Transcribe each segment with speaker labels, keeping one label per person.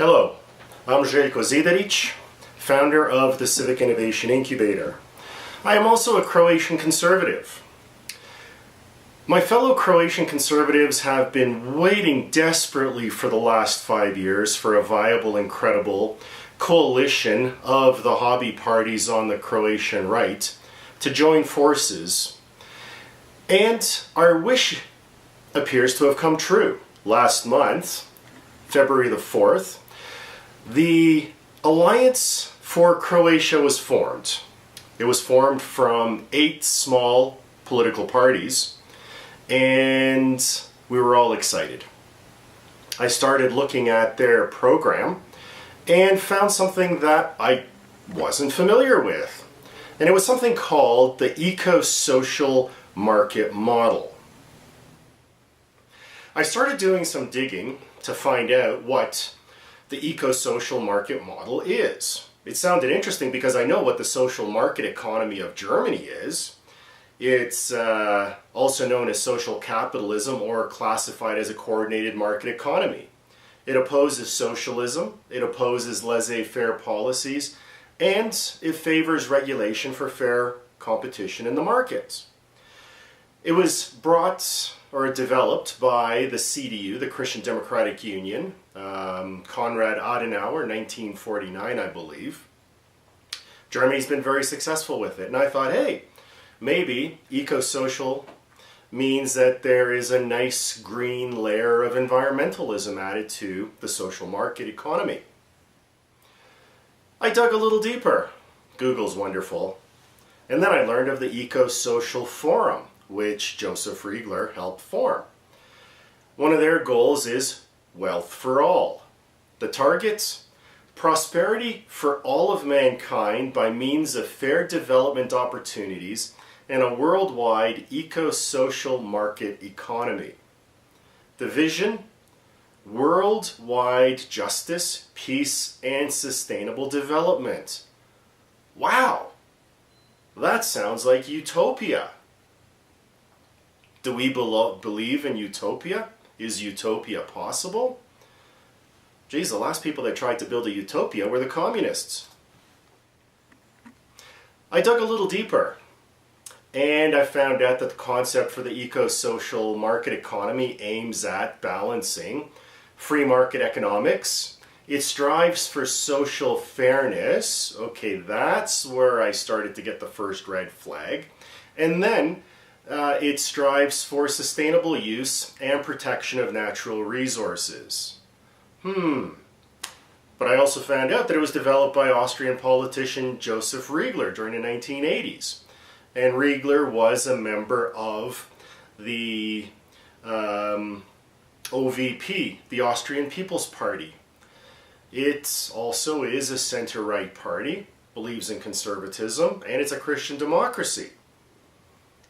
Speaker 1: Hello, I'm Željko Zidarić, founder of the Civic Innovation Incubator. I am also a Croatian conservative. My fellow Croatian conservatives have been waiting desperately for the last 5 years for a viable and credible coalition of the hobby parties on the Croatian right to join forces. And our wish appears to have come true. Last month, February the 4th, the Alliance for Croatia was formed. It was formed from 8 small political parties, and we were all excited. I started looking at their program and found something that I wasn't familiar with. And it was something called the eco-social market model. I started doing some digging to find out what the eco-social market model is. It sounded interesting because I know what the social market economy of Germany is. It's also known as social capitalism, or classified as a coordinated market economy. It opposes socialism, it opposes laissez-faire policies, and it favors regulation for fair competition in the markets. It was brought or developed by the CDU, the Christian Democratic Union, Konrad Adenauer, 1949, I believe. Germany's been very successful with it, and I thought, hey, maybe eco-social means that there is a nice green layer of environmentalism added to the social market economy. I dug a little deeper. Google's wonderful. And then I learned of the Eco-Social Forum, which Joseph Riegler helped form. One of their goals is wealth for all. The targets? Prosperity for all of mankind by means of fair development opportunities and a worldwide eco-social market economy. The vision? Worldwide justice, peace, and sustainable development. Wow! That sounds like utopia. Do we believe in utopia? Is utopia possible? Geez, the last people that tried to build a utopia were the communists. I dug a little deeper, and I found out that the concept for the eco-social market economy aims at balancing free market economics. It strives for social fairness. Okay, that's where I started to get the first red flag. And then it strives for sustainable use and protection of natural resources. But I also found out that it was developed by Austrian politician Joseph Riegler during the 1980s. And Riegler was a member of the OVP, the Austrian People's Party. It also is a center-right party, believes in conservatism, and it's a Christian democracy.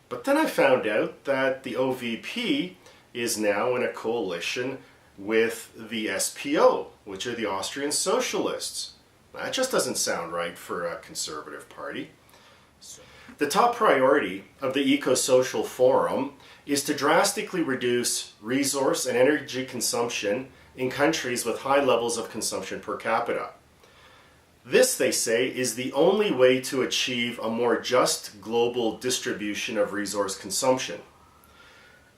Speaker 1: But then I found out that the OVP is now in a coalition with the SPO, which are the Austrian Socialists. That just doesn't sound right for a conservative party. The top priority of the Eco-Social Forum is to drastically reduce resource and energy consumption in countries with high levels of consumption per capita. This, they say, is the only way to achieve a more just global distribution of resource consumption.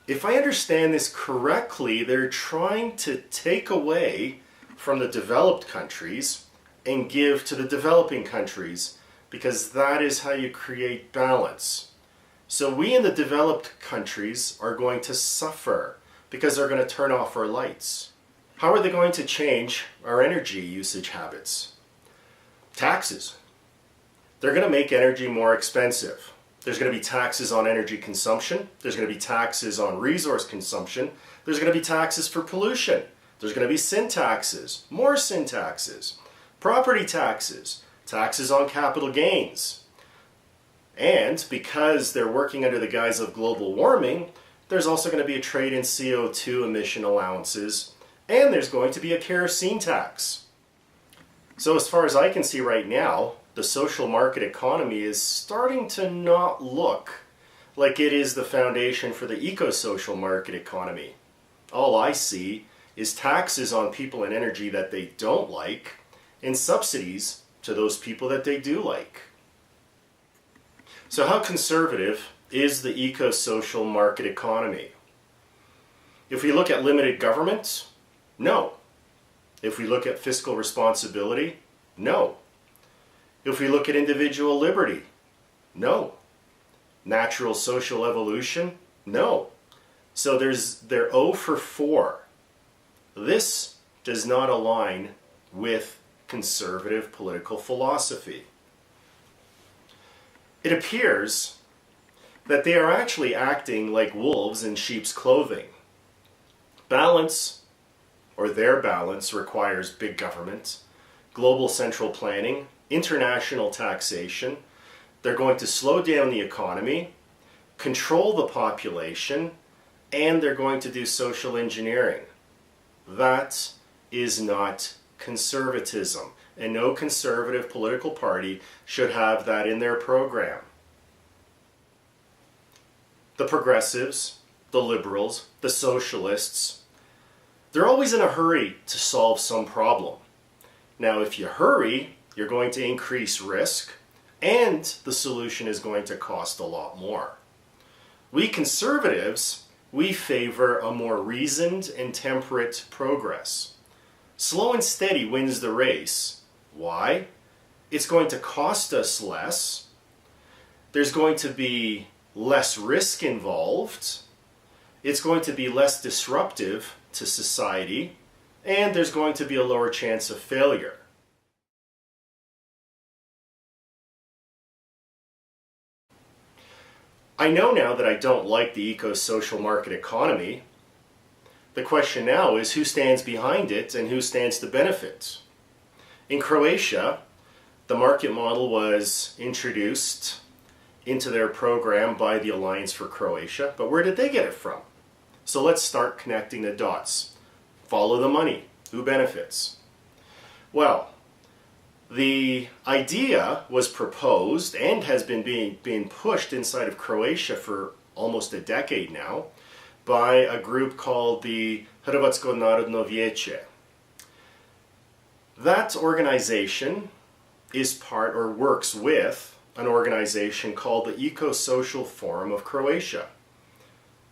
Speaker 1: If I understand this correctly, they're trying to take away from the developed countries and give to the developing countries, because that is how you create balance. So we in the developed countries are going to suffer because they're going to turn off our lights. How are they going to change our energy usage habits? Taxes. They're going to make energy more expensive. There's going to be taxes on energy consumption. There's going to be taxes on resource consumption. There's going to be taxes for pollution. There's going to be sin taxes, more sin taxes, property taxes, taxes on capital gains. And because they're working under the guise of global warming, there's also going to be a trade in CO2 emission allowances, and there's going to be a kerosene tax. So as far as I can see right now, the social market economy is starting to not look like it is the foundation for the eco-social market economy. All I see is taxes on people and energy that they don't like and subsidies to those people that they do like. So how conservative is the eco-social market economy? If we look at limited government, no. If we look at fiscal responsibility, no. If we look at individual liberty, no. Natural social evolution, no. So they're 0 for 4. This does not align with conservative political philosophy. It appears that they are actually acting like wolves in sheep's clothing. Balance, or their balance, requires big government, global central planning, international taxation. They're going to slow down the economy, control the population, and they're going to do social engineering. That is not conservatism, and no conservative political party should have that in their program. The progressives, the liberals, the socialists, they're always in a hurry to solve some problem. Now, if you hurry, you're going to increase risk, and the solution is going to cost a lot more. We conservatives, we favor a more reasoned and temperate progress. Slow and steady wins the race. Why? It's going to cost us less. There's going to be less risk involved. It's going to be less disruptive to society, and there's going to be a lower chance of failure. I know now that I don't like the eco-social market economy. The question now is who stands behind it and who stands to benefit. In Croatia, the market model was introduced into their program by the Alliance for Croatia, but where did they get it from? So let's start connecting the dots. Follow the money. Who benefits? Well, the idea was proposed and has been being pushed inside of Croatia for almost a decade now by a group called the Hrvatsko Narodno Vijeće. That organization is part or works with an organization called the Eco-Social Forum of Croatia.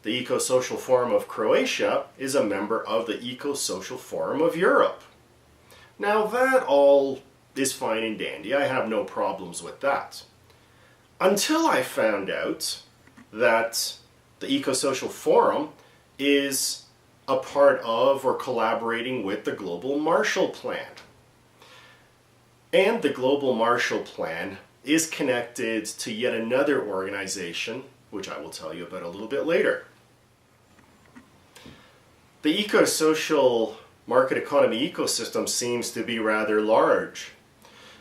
Speaker 1: The Eco-Social Forum of Croatia is a member of the Eco-Social Forum of Europe. Now that all is fine and dandy. I have no problems with that. Until I found out that the Eco-Social Forum is a part of or collaborating with the Global Marshall Plan. And the Global Marshall Plan is connected to yet another organization, which I will tell you about a little bit later. The eco-social market economy ecosystem seems to be rather large.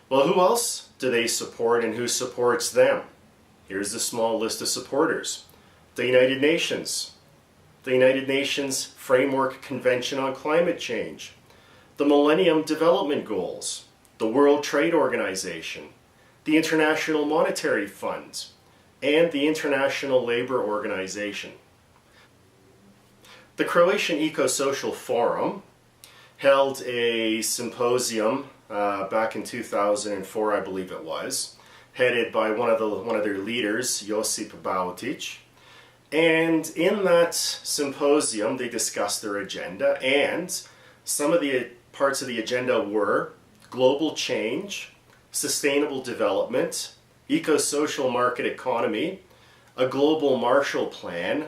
Speaker 1: Well, who else do they support and who supports them? Here's the small list of supporters. The United Nations, the United Nations Framework Convention on Climate Change, the Millennium Development Goals, the World Trade Organization, the International Monetary Fund, and the International Labour Organization. The Croatian Eco-Social Forum held a symposium back in 2004, I believe it was, headed by one of their leaders, Josip Bautic. And in that symposium, they discussed their agenda, and some of the parts of the agenda were global change, sustainable development, eco-social market economy, a global Marshall Plan,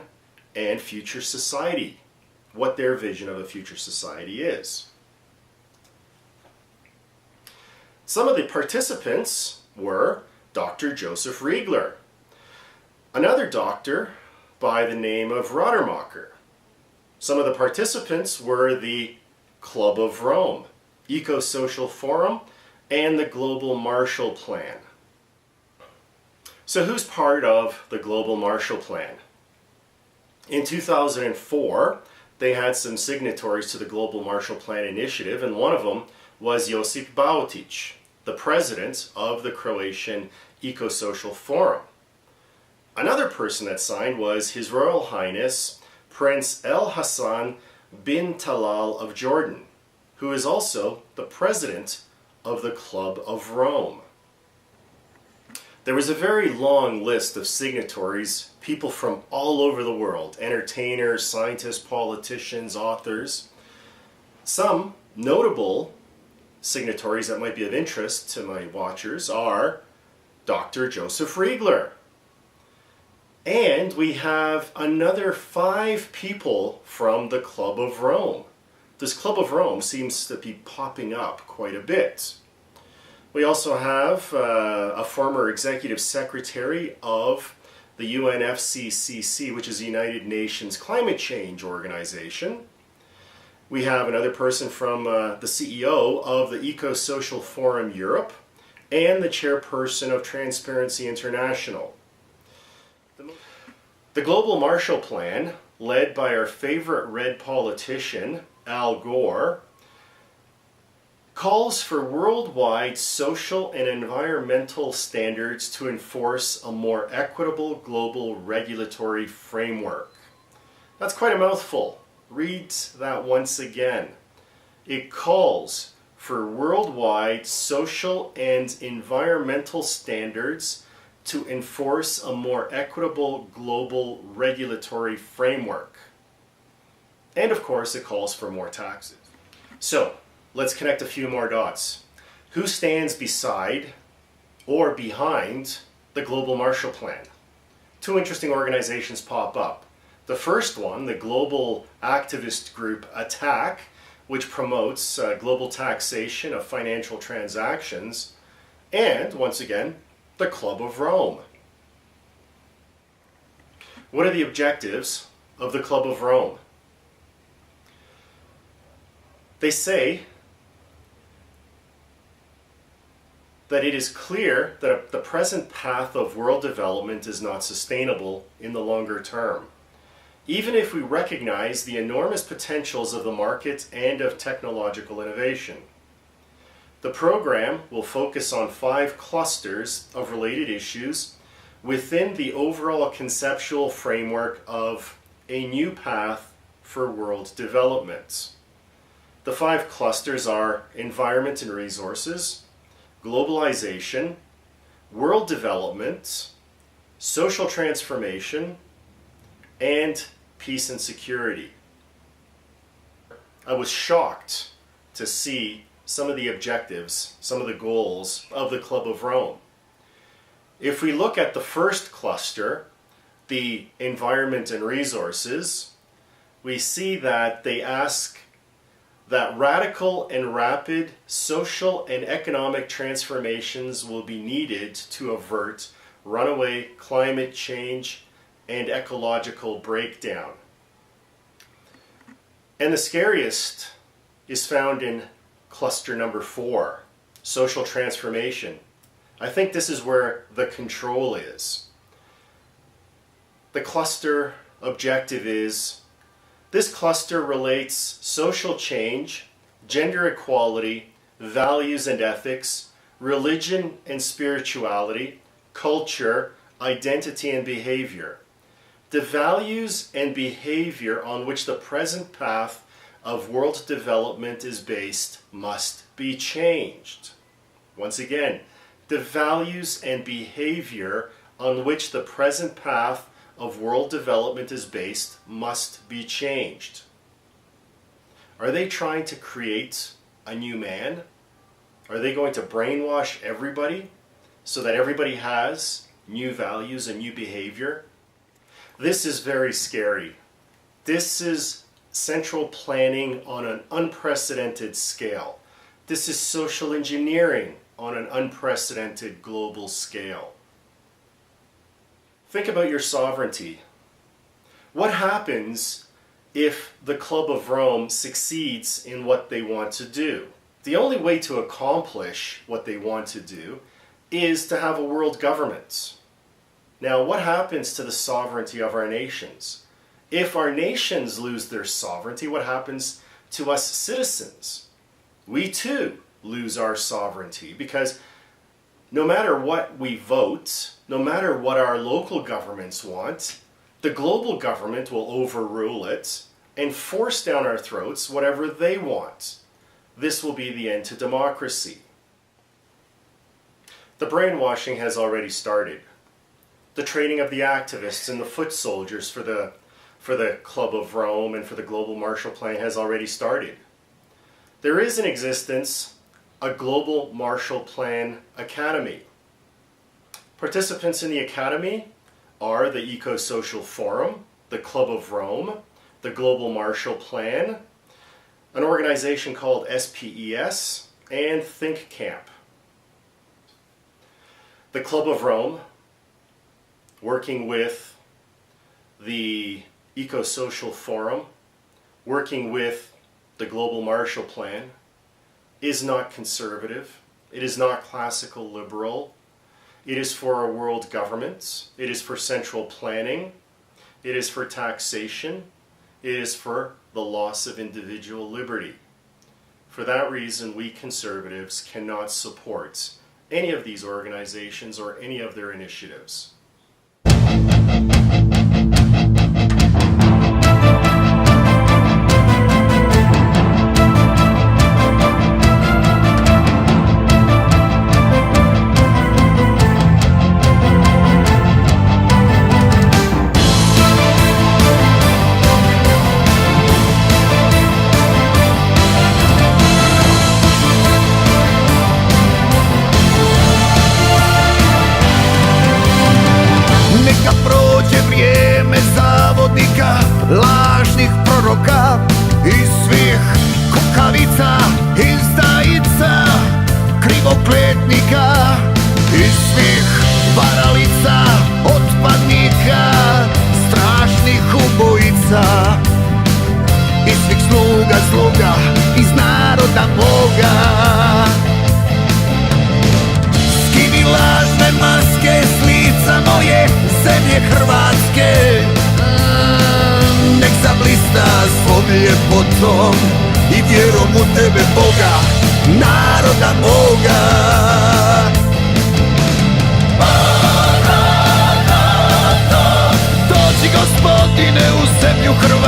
Speaker 1: and future society, what their vision of a future society is. Some of the participants were Dr. Joseph Riegler, another doctor by the name of Rodermacher. Some of the participants were the Club of Rome, Eco-Social Forum, and the Global Marshall Plan. So who's part of the Global Marshall Plan? In 2004, they had some signatories to the Global Marshall Plan initiative, and one of them was Josip Bautic, the president of the Croatian Eco-Social Forum. Another person that signed was His Royal Highness Prince El Hassan bin Talal of Jordan, who is also the president of the Club of Rome. There was a very long list of signatories, people from all over the world, entertainers, scientists, politicians, authors. Some notable signatories that might be of interest to my watchers are Dr. Joseph Riegler. And we have another 5 people from the Club of Rome. This Club of Rome seems to be popping up quite a bit. We also have a former executive secretary of the UNFCCC, which is the United Nations Climate Change Organization. We have another person from the CEO of the Eco-Social Forum Europe and the chairperson of Transparency International. The Global Marshall Plan, led by our favorite red politician, Al Gore, calls for worldwide social and environmental standards to enforce a more equitable global regulatory framework. That's quite a mouthful. Read that once again. It calls for worldwide social and environmental standards to enforce a more equitable global regulatory framework. And of course, it calls for more taxes. So, let's connect a few more dots. Who stands beside or behind the Global Marshall Plan? 2 interesting organizations pop up. The first one, the global activist group ATTAC, which promotes global taxation of financial transactions, and, once again, the Club of Rome. What are the objectives of the Club of Rome? They say that it is clear that the present path of world development is not sustainable in the longer term, even if we recognize the enormous potentials of the market and of technological innovation. The program will focus on 5 clusters of related issues within the overall conceptual framework of a new path for world development. The 5 clusters are environment and resources, globalization, world development, social transformation, and peace and security. I was shocked to see some of the objectives, some of the goals of the Club of Rome. If we look at the first cluster, the environment and resources, we see that they ask that radical and rapid social and economic transformations will be needed to avert runaway climate change and ecological breakdown. And the scariest is found in cluster number 4, social transformation. I think this is where the control is. The cluster objective is, this cluster relates social change, gender equality, values and ethics, religion and spirituality, culture, identity and behavior. The values and behavior on which the present path of world development is based must be changed. Once again, the values and behavior on which the present path of world development is based must be changed. Are they trying to create a new man? Are they going to brainwash everybody so that everybody has new values and new behavior? This is very scary. This is central planning on an unprecedented scale. This is social engineering on an unprecedented global scale. Think about your sovereignty. What happens if the Club of Rome succeeds in what they want to do? The only way to accomplish what they want to do is to have a world government. Now, what happens to the sovereignty of our nations? If our nations lose their sovereignty, what happens to us citizens? We too lose our sovereignty, because no matter what we vote, no matter what our local governments want, the global government will overrule it, and force down our throats whatever they want. This will be the end to democracy. The brainwashing has already started. The training of the activists and the foot soldiers for the Club of Rome and for the Global Marshall Plan has already started. There is in existence a Global Marshall Plan Academy. Participants in the Academy are the Eco-Social Forum, the Club of Rome, the Global Marshall Plan, an organization called SPES, and Think Camp. The Club of Rome, working with the Eco-Social Forum, working with the Global Marshall Plan, is not conservative. It is not classical liberal. It is for a world government. It is for central planning. It is for taxation. It is for the loss of individual liberty. For that reason, we conservatives cannot support any of these organizations or any of their initiatives.
Speaker 2: Lažnih proroka i svih kukavica, izdajica, krivokletnika i svih varalica, otpadnika, strašnih ubojica i svih sluga iz naroda moga. Skini lažne maske s lica moje zemlje Hrvatske, nek zablista svom ljepotom i vjerom u tebe Boga, naroda moga. Maranata, dođi Gospodine u zemlju Hrvatsku.